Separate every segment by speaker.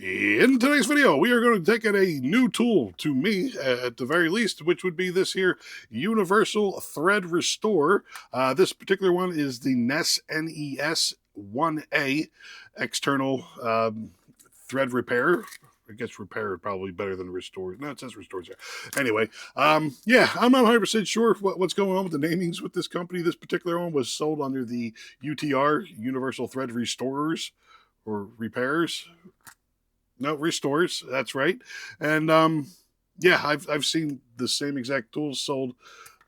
Speaker 1: In today's video, we are going to take in a new tool to me, at the very least, which would be this here Universal Thread Restorer. This particular one is the Nes 1A external thread repair. I guess repair is probably better than restore. No, it says restores here. Anyway, yeah, I'm not 100% sure what's going on with the namings with this company. This particular one was sold under the UTR, Universal Thread Restorers, or repairs. No, restores. That's right. And yeah, I've seen the same exact tools sold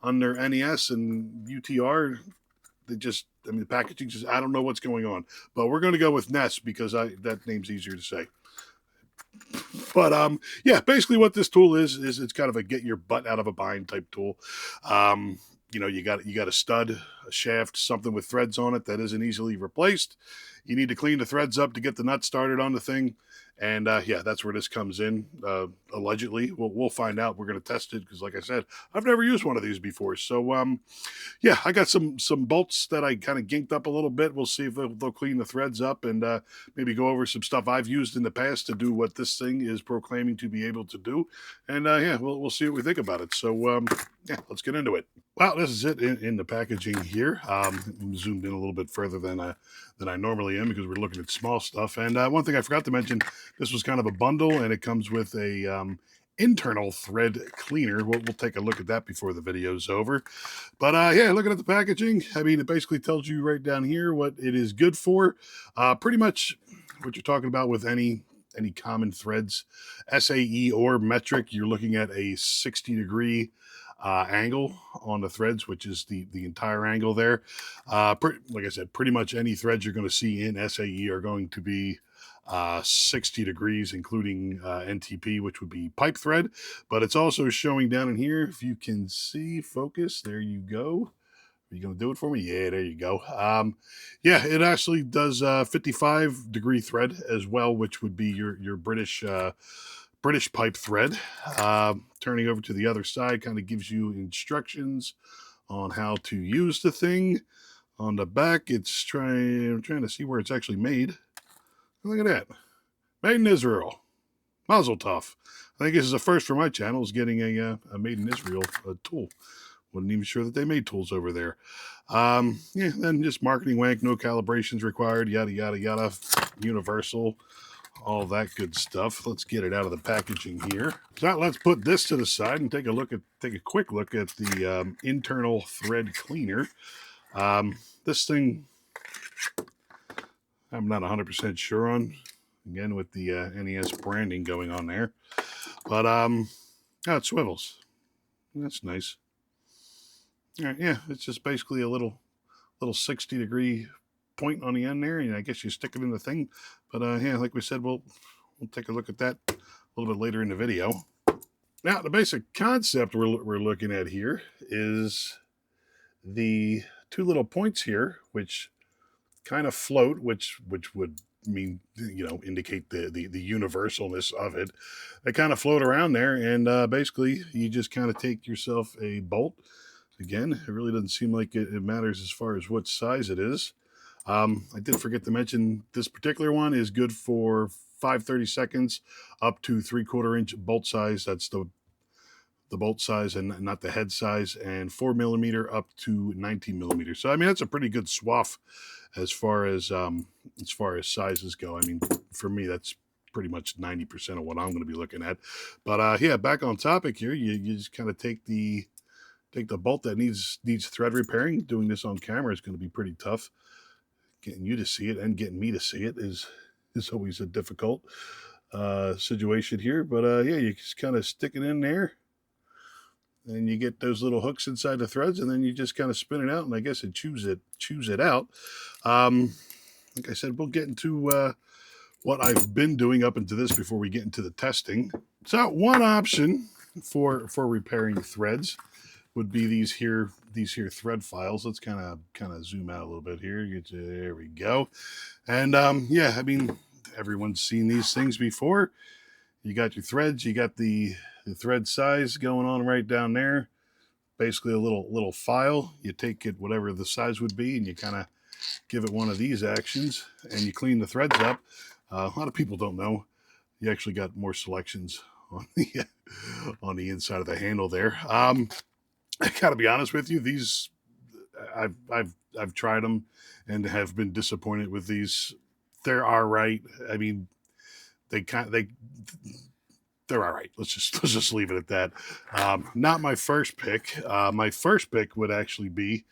Speaker 1: under NES and UTR. I mean, the packaging just, I don't know what's going on. But we're going to go with NES because that name's easier to say. But yeah, basically what this tool is it's kind of a get your butt out of a bind type tool. You got a stud, a shaft, something with threads on it that isn't easily replaced. You need to clean the threads up to get the nut started on the thing. And yeah, that's where this comes in. Allegedly, we'll find out. We're going to test it because, like I said, I've never used one of these before. So yeah, I got some bolts that I kind of ginked up a little bit. We'll see if they'll clean the threads up and maybe go over some stuff I've used in the past to do what this thing is proclaiming to be able to do. And yeah, we'll see what we think about it. So yeah, let's get into it. Well, this is it in the packaging here. I'm zoomed in a little bit further than I normally am because we're looking at small stuff. And one thing I forgot to mention, this was kind of a bundle, and it comes with a internal thread cleaner. We'll take a look at that before the video's over. But yeah, looking at the packaging, I mean, it basically tells you right down here what it is good for. Pretty much what you're talking about with any common threads, SAE or metric, you're looking at a 60-degree angle on the threads, which is the entire angle there. Like I said, pretty much any threads you're going to see in SAE are going to be 60 degrees, including NTP, which would be pipe thread. But it's also showing down in here, if you can see, focus, there you go. Are you going to do it for me? Yeah, there you go. Yeah, it actually does 55-degree thread as well, which would be your British pipe thread. Turning over to the other side kind of gives you instructions on how to use the thing. On the back, I'm trying to see where it's actually made. Look at that. Made in Israel. Mazel tov. I think this is the first for my channel, is getting a made in Israel tool. Wasn't even sure that they made tools over there. Yeah, then just marketing wank, no calibrations required, yada, yada, yada. Universal, all that good stuff. Let's get it out of the packaging here. So let's put this to the side and take a quick look at the internal thread cleaner. This thing, I'm not 100% sure on. Again, with the NES branding going on there. But oh, it swivels. That's nice. All right, yeah, it's just basically a little 60-degree point on the end there, and I guess you stick it in the thing. But yeah, like we said, we'll take a look at that a little bit later in the video. Now, the basic concept we're looking at here is the two little points here, which kind of float, which would mean, indicate the universalness of it. They kind of float around there, and basically you just kind of take yourself a bolt. Again, it really doesn't seem like it matters as far as what size it is. I did forget to mention this particular one is good for 5/32 up to 3/4 inch bolt size. That's the bolt size and not the head size, and 4mm up to 19mm. So I mean, that's a pretty good swath as far as sizes go. I mean, for me, that's pretty much 90% of what I'm going to be looking at. But yeah, back on topic here, you just kind of take the bolt that needs thread repairing. Doing this on camera is going to be pretty tough. Getting you to see it and getting me to see it is always a difficult situation here. But yeah, you just kind of stick it in there, and you get those little hooks inside the threads, and then you just kind of spin it out, and I guess it chews it out. Like I said, we'll get into what I've been doing up into this before we get into the testing. So one option for repairing threads would be these here thread files. Let's kind of zoom out a little bit here. There we go. And yeah, I mean, everyone's seen these things before. You got your threads, you got the thread size going on right down there. Basically a little file. You take it whatever the size would be, and you kind of give it one of these actions, and you clean the threads up. A lot of people don't know You actually got more selections on the inside of the handle there. I gotta be honest with you, these I've tried them and have been disappointed with these. They're all right. I mean, they're all right. Let's just leave it at that. Not my first pick. My first pick would actually be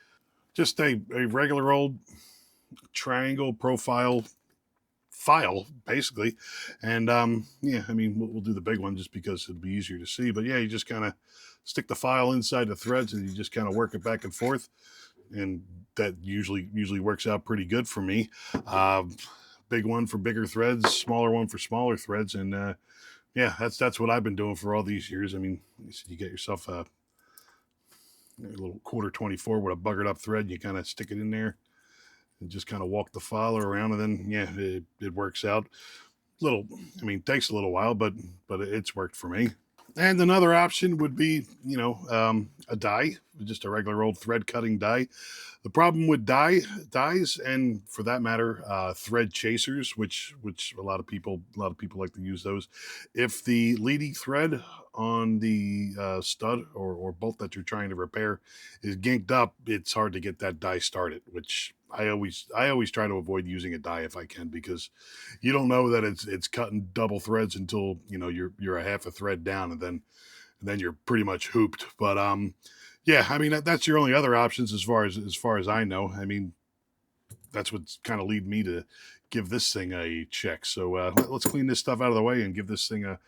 Speaker 1: just a regular old triangle profile file, basically. And yeah, I mean, we'll do the big one just because it'll be easier to see. But yeah, you just kind of stick the file inside the threads and you just kind of work it back and forth, and that usually works out pretty good for me. Uh, Big one for bigger threads, smaller one for smaller threads, and yeah, that's what I've been doing for all these years. I mean, you get yourself a little quarter 24 with a buggered up thread, and you kind of stick it in there and just kind of walk the filer around, and then yeah, it works out. Little, I mean, takes a little while, but it's worked for me. And another option would be, a die, just a regular old thread cutting die. The problem with dies, and for that matter, thread chasers, which a lot of people like to use those. If the leading thread on the stud or bolt that you're trying to repair is ginked up, it's hard to get that die started. Which I always try to avoid using a die if I can, because you don't know that it's cutting double threads until you're a half a thread down, and then you're pretty much hooped. But yeah, I mean that's your only other options as far as I know. I mean, that's what's kind of lead me to give this thing a check. So let's clean this stuff out of the way and give this thing a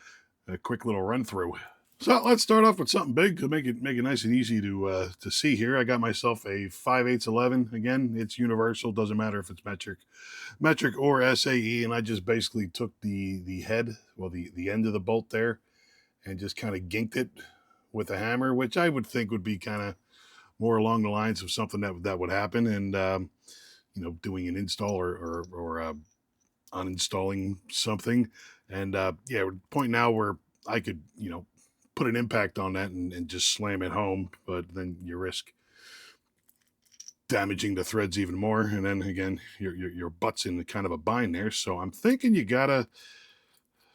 Speaker 1: quick little run through. So let's start off with something big to make it nice and easy to see here. I got myself a 5/8 11. Again, it's universal. Doesn't matter if it's metric or SAE. And I just basically took the head, well, the end of the bolt there, and just kind of ginked it with a hammer, which I would think would be kind of more along the lines of something that would happen, and doing an install or uninstalling something. And yeah, we're at a point now where I could put an impact on that and just slam it home, but then you risk damaging the threads even more, and then again your butt's in kind of a bind there. So I'm thinking you gotta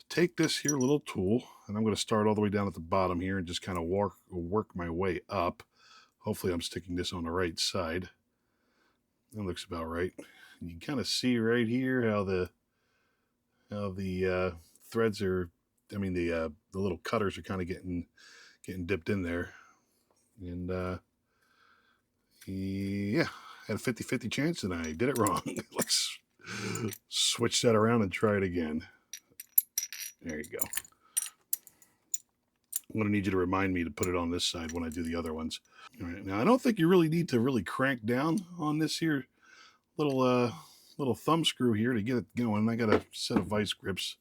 Speaker 1: take this here little tool, and I'm going to start all the way down at the bottom here and just kind of work my way up. Hopefully I'm sticking this on the right side. That looks about right. You can kind of see right here how the threads are, I mean the little cutters are kind of getting dipped in there. And yeah, had a 50-50 chance and I did it wrong. Let's switch that around and try it again. There you go. I'm going to need you to remind me to put it on this side when I do the other ones. All right, now I don't think you really need to really crank down on this here little thumb screw here to get it going. I got a set of vice grips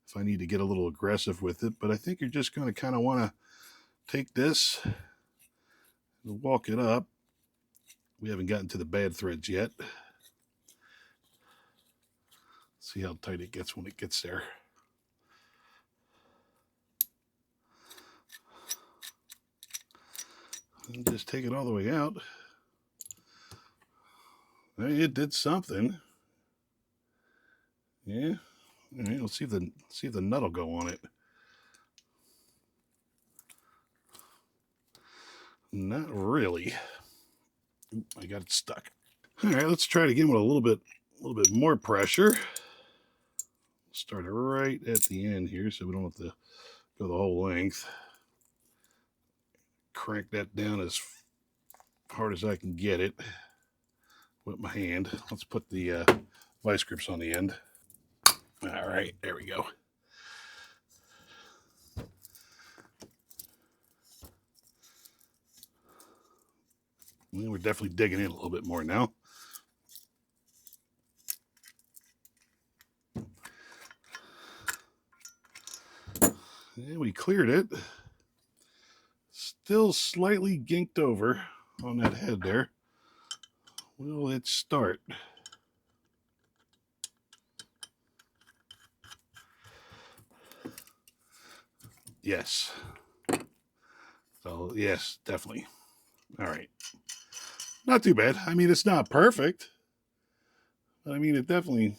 Speaker 1: if I need to get a little aggressive with it, but I think you're just going to kind of want to take this and walk it up. We haven't gotten to the bad threads yet. See how tight it gets when it gets there. And just take it all the way out. It did something. Yeah. All right, let's see if the nut will go on it. Not really. Oop, I got it stuck. All right, let's try it again with a little bit more pressure. Start it right at the end here, so we don't have to go the whole length. Crank that down as hard as I can get it with my hand. Let's put the vice grips on the end. All right, there we go. Well, we're definitely digging in a little bit more now. And we cleared it. Still slightly ginked over on that head there. Will it start? Yes. So, yes, definitely. All right. Not too bad. I mean, it's not perfect. But I mean, it definitely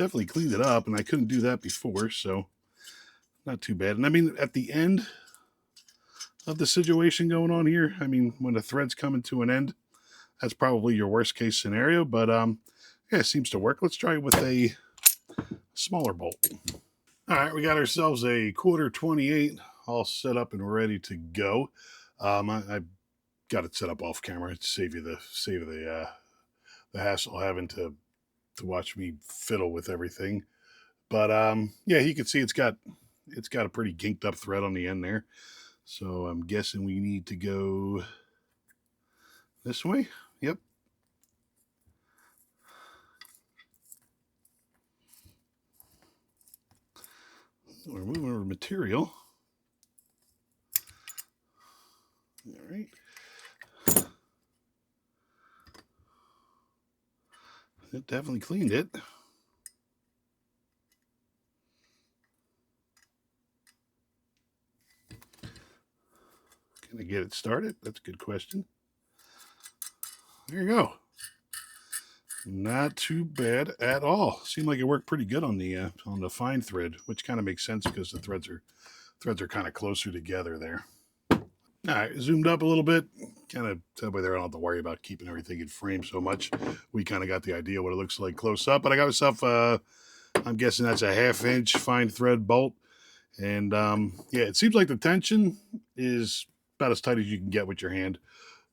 Speaker 1: definitely cleaned it up, and I couldn't do that before, so not too bad. And I mean, at the end of the situation going on here, I mean, when the thread's coming to an end, that's probably your worst case scenario, but yeah, it seems to work. Let's try it with a smaller bolt. All right, we got ourselves a 1/4 28 all set up and ready to go. I got it set up off camera to save you the hassle of having to watch me fiddle with everything. But yeah, you can see it's got a pretty ginked up thread on the end there. So I'm guessing we need to go this way. Yep. We're moving our material. All right. It definitely cleaned it. Can I get it started? That's a good question. There you go. Not too bad at all. Seemed like it worked pretty good on the fine thread, which kind of makes sense because the threads are kind of closer together there. All right, zoomed up a little bit. Kind of that way there I don't have to worry about keeping everything in frame so much. We kind of got the idea what it looks like close up. But I got myself, I'm guessing that's a 1/2 inch fine thread bolt. And yeah, it seems like the tension is about as tight as you can get with your hand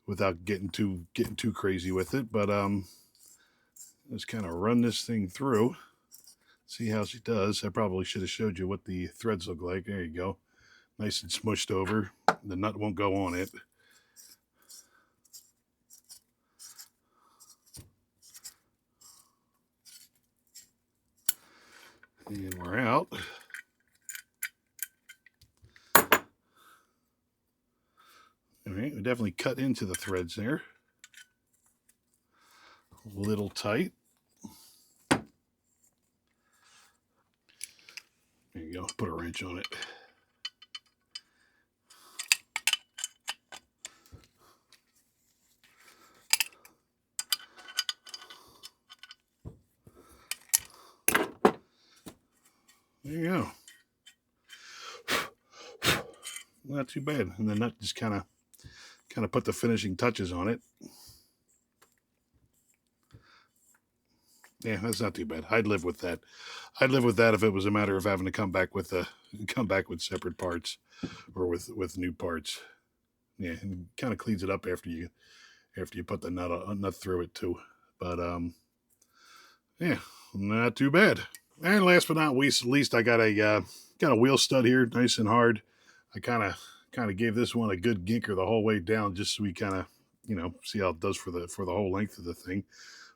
Speaker 1: without getting too crazy with it. But let's kind of run this thing through, see how she does. I probably should have showed you what the threads look like. There you go. Nice and smushed over. The nut won't go on it. And we're out. All right, we definitely cut into the threads there. A little tight. There you go. Put a wrench on it. There you go. Not too bad. And the nut just kind of put the finishing touches on it. Yeah, that's not too bad. I'd live with that. I'd live with that if it was a matter of having to come back with separate parts or with new parts. Yeah, and kind of cleans it up after you put the nut through it too. But yeah, not too bad. And last but not least, I got a wheel stud here, nice and hard. I kind of gave this one a good ginker the whole way down, just so we kind of see how it does for the whole length of the thing.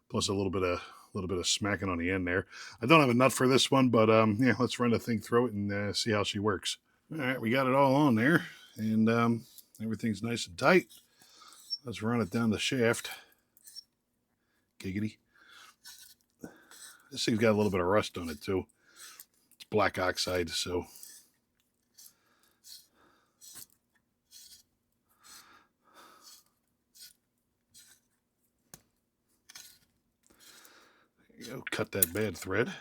Speaker 1: Plus a little bit of smacking on the end there. I don't have a nut for this one, but yeah, let's run the thing through it and see how she works. All right, we got it all on there, and everything's nice and tight. Let's run it down the shaft. Giggity. This thing's got a little bit of rust on it too. It's black oxide, so there you go. Cut that bad thread.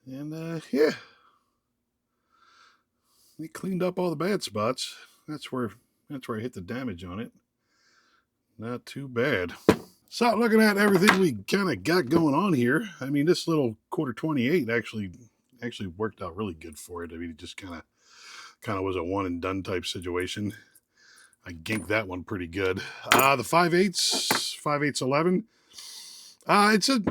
Speaker 1: And yeah, we cleaned up all the bad spots. That's where I hit the damage on it. Not too bad. So looking at everything we kind of got going on here, I mean, this little 1/4 28 actually worked out really good for it. I mean, it just kind of was a one and done type situation. I ginked that one pretty good. The 5/8 11. It's a,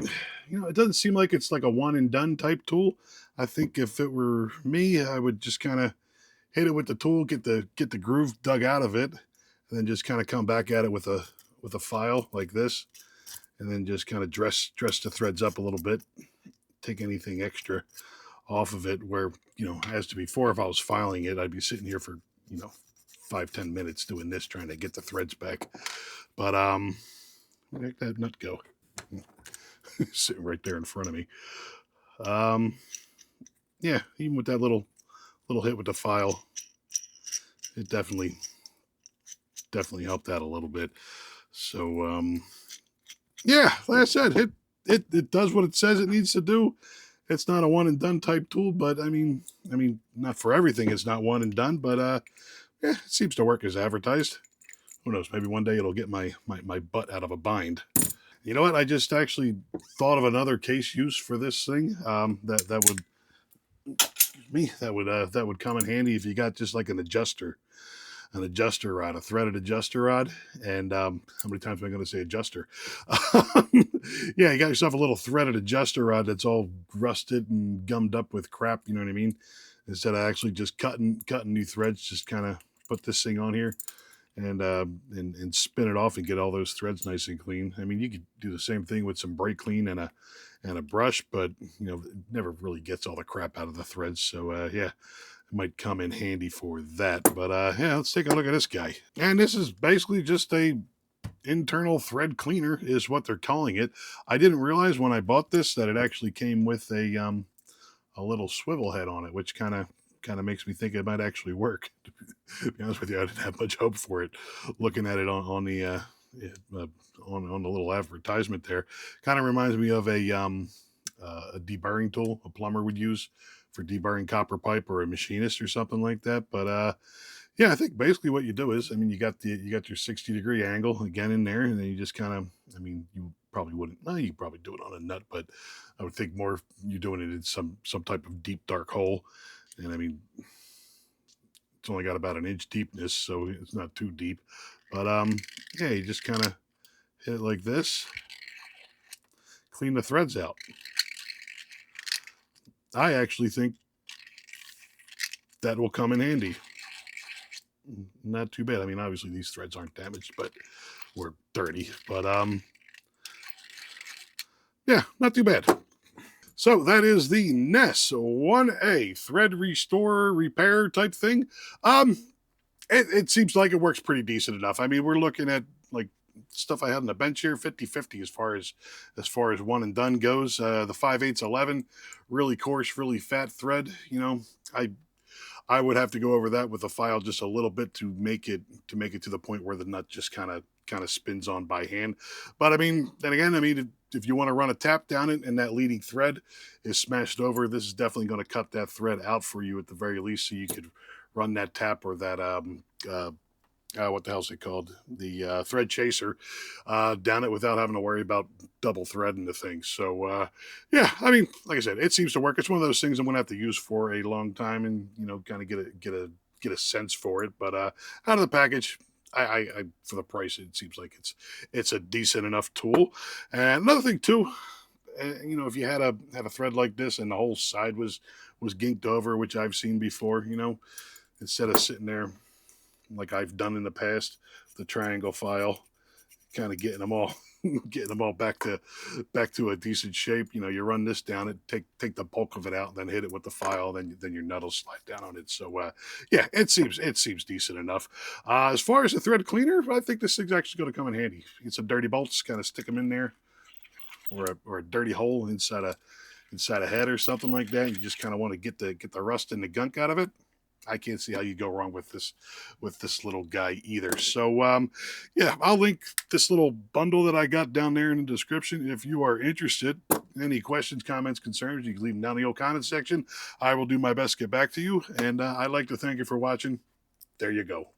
Speaker 1: it doesn't seem like it's like a one and done type tool. I think if it were me, I would just kind of hit it with the tool, get the groove dug out of it, and then just kind of come back at it with a file like this, and then just kind of dress the threads up a little bit, take anything extra off of it. Where as to before, if I was filing it, I'd be sitting here for 5-10 minutes doing this, trying to get the threads back. But where did that nut go? Sitting right there in front of me. Yeah, even with that little hit with the file, it definitely definitely helped out a little bit. So yeah, like I said, it does what it says it needs to do. It's not a one and done type tool, but I mean, not for everything. It's not one and done, but yeah, it seems to work as advertised. Who knows? Maybe one day it'll get my butt out of a bind. You know what? I just actually thought of another case use for this thing. That would come in handy if you got just like an adjuster rod, a threaded adjuster rod. And how many times am I going to say adjuster? Yeah, you got yourself a little threaded adjuster rod that's all rusted and gummed up with crap. You know what I mean? Instead of actually just cutting new threads, just kind of put this thing on here and spin it off and get all those threads nice and clean. I mean, you could do the same thing with some brake clean and a brush, but it never really gets all the crap out of the threads. So yeah, it might come in handy for that. But yeah, let's take a look at this guy. And this is basically just a internal thread cleaner, is what they're calling it. I didn't realize when I bought this that it actually came with a little swivel head on it, which kind of makes me think it might actually work. To be honest with you, I didn't have much hope for it. Looking at it on the on the little advertisement there, kind of reminds me of a deburring tool a plumber would use for deburring copper pipe, or a machinist or something like that. But yeah, I think basically what you do is, I mean, you got your 60-degree angle again in there, and then you just kind of, I mean, you probably wouldn't. No, you probably do it on a nut, but I would think more you're doing it in some type of deep dark hole. And I mean, it's only got about an inch deepness, so it's not too deep. But yeah, you just kind of hit it like this, clean the threads out. I actually think that will come in handy. Not too bad. I mean, obviously these threads aren't damaged, but were dirty. But yeah, not too bad. So that is the Nes 1A Thread Restorer repair type thing. It seems like it works pretty decent enough. I mean, we're looking at like stuff I had on the bench here, 50-50 as far as one and done goes. The 5/8 11, really coarse, really fat thread. I would have to go over that with a file just a little bit to make it to the point where the nut just kind of spins on by hand. But I mean, then again, I mean, if you want to run a tap down it and that leading thread is smashed over, this is definitely going to cut that thread out for you at the very least, so you could run that tap or that what the hell's it called? The thread chaser down it without having to worry about double threading the thing. So yeah, I mean, like I said, it seems to work. It's one of those things I'm gonna have to use for a long time, and kind of get a sense for it. But out of the package, I for the price, it seems like it's a decent enough tool. And another thing too, if you had a thread like this and the whole side was ginked over, which I've seen before, instead of sitting there like I've done in the past, the triangle file, kind of getting them all getting them all back to a decent shape. You run this down, it take the bulk of it out, and then hit it with the file, then your nut will slide down on it. So yeah, it seems decent enough. As far as the thread cleaner, I think this thing's actually going to come in handy. Get some dirty bolts, kind of stick them in there, or a dirty hole inside a head or something like that. You just kind of want to get the rust and the gunk out of it. I can't see how you go wrong with this little guy either. So yeah, I'll link this little bundle that I got down there in the description if you are interested. Any questions, comments, concerns, you can leave them down in the old comment section. I will do my best to get back to you, and I'd like to thank you for watching. There you go.